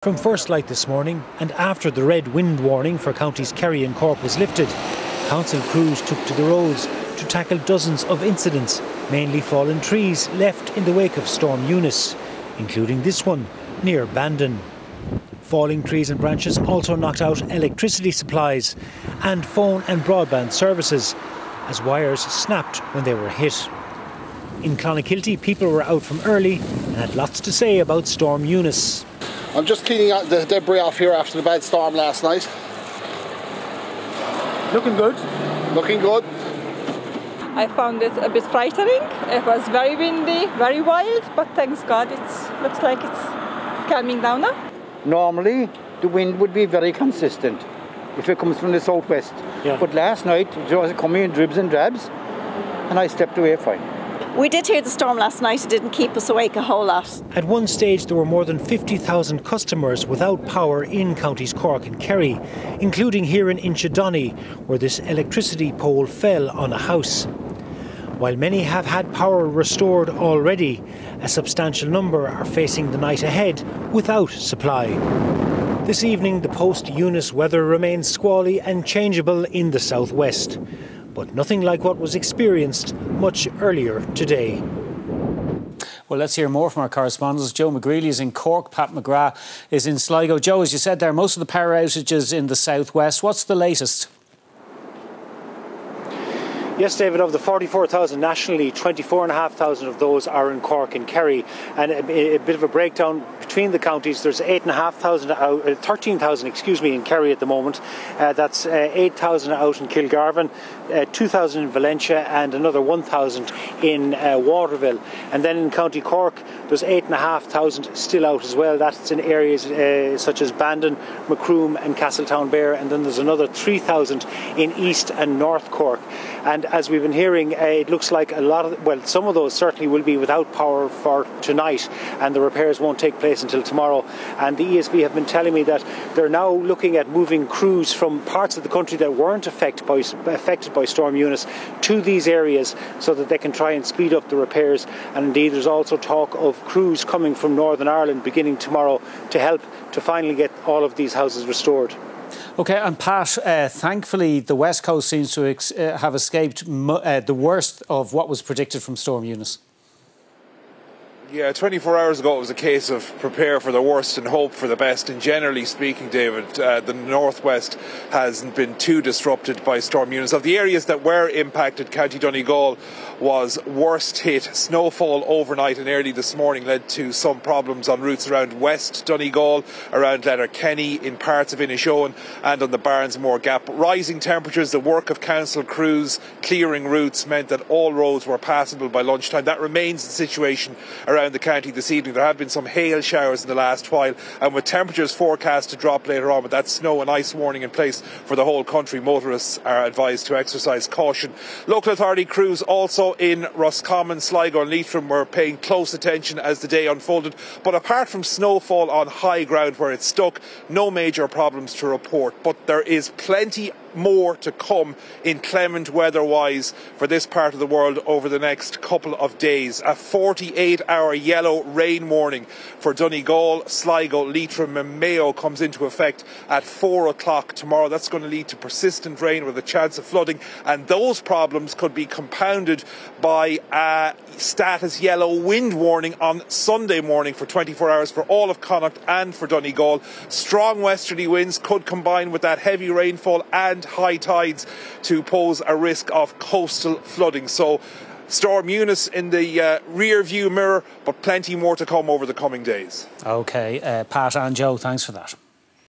From first light this morning, and after the red wind warning for counties Kerry and Cork was lifted, council crews took to the roads to tackle dozens of incidents, mainly fallen trees left in the wake of Storm Eunice, including this one near Bandon. Falling trees and branches also knocked out electricity supplies and phone and broadband services, as wires snapped when they were hit. In Clonakilty, people were out from early and had lots to say about Storm Eunice. I'm just cleaning out the debris off here after the bad storm last night. Looking good? Looking good. I found it a bit frightening. It was very windy, very wild, but thanks God it looks like it's calming down now. Normally the wind would be very consistent if it comes from the southwest. Yeah. But last night it was coming in dribs and drabs and I stepped away fine. We did hear the storm last night. It didn't keep us awake a whole lot. At one stage there were more than 50,000 customers without power in counties Cork and Kerry, including here in Inchydoney, where this electricity pole fell on a house. While many have had power restored already, a substantial number are facing the night ahead without supply. This evening the post-Eunice weather remains squally and changeable in the southwest, but nothing like what was experienced much earlier today. Well, let's hear more from our correspondents. Joe McGreely is in Cork, Pat McGrath is in Sligo. Joe, as you said there, most of the power outages in the southwest. What's the latest? Yes, David, of the 44,000 nationally, 24,500 of those are in Cork and Kerry. And a bit of a breakdown between the counties. There's 13,000 in Kerry at the moment. That's 8,000 out in Kilgarvan, 2,000 in Valentia and another 1,000 in Waterville. And then in County Cork, there's 8,500 still out as well. That's in areas such as Bandon, Macroom and Castletownbere. And then there's another 3,000 in East and North Cork. And as we've been hearing, it looks like some of those certainly will be without power for tonight, and the repairs won't take place until tomorrow. And the ESB have been telling me that they're now looking at moving crews from parts of the country that weren't affected by Storm Eunice to these areas so that they can try and speed up the repairs. And indeed, there's also talk of crews coming from Northern Ireland beginning tomorrow to help to finally get all of these houses restored. OK, and Pat, thankfully the West Coast seems to have escaped the worst of what was predicted from Storm Eunice. Yeah, 24 hours ago it was a case of prepare for the worst and hope for the best. And generally speaking, David, the northwest hasn't been too disrupted by Storm Eunice. Of the areas that were impacted, County Donegal was worst hit. Snowfall overnight and early this morning led to some problems on routes around West Donegal, around Letterkenny, in parts of Inishowen and on the Barnesmore Gap. Rising temperatures, the work of council crews clearing routes meant that all roads were passable by lunchtime. That remains the situation around the county this evening. There have been some hail showers in the last while, and with temperatures forecast to drop later on, with that snow and ice warning in place for the whole country, motorists are advised to exercise caution. Local authority crews also in Roscommon, Sligo and Leitrim were paying close attention as the day unfolded, but apart from snowfall on high ground where it stuck, no major problems to report. But there is plenty more to come inclement weather-wise for this part of the world over the next couple of days. A 48-hour yellow rain warning for Donegal, Sligo, Leitrim and Mayo comes into effect at 4 o'clock tomorrow. That's going to lead to persistent rain with a chance of flooding, and those problems could be compounded by a status yellow wind warning on Sunday morning for 24 hours for all of Connacht and for Donegal. Strong westerly winds could combine with that heavy rainfall and high tides to pose a risk of coastal flooding. So Storm Eunice in the rear view mirror, but plenty more to come over the coming days. OK, Pat and Joe, thanks for that.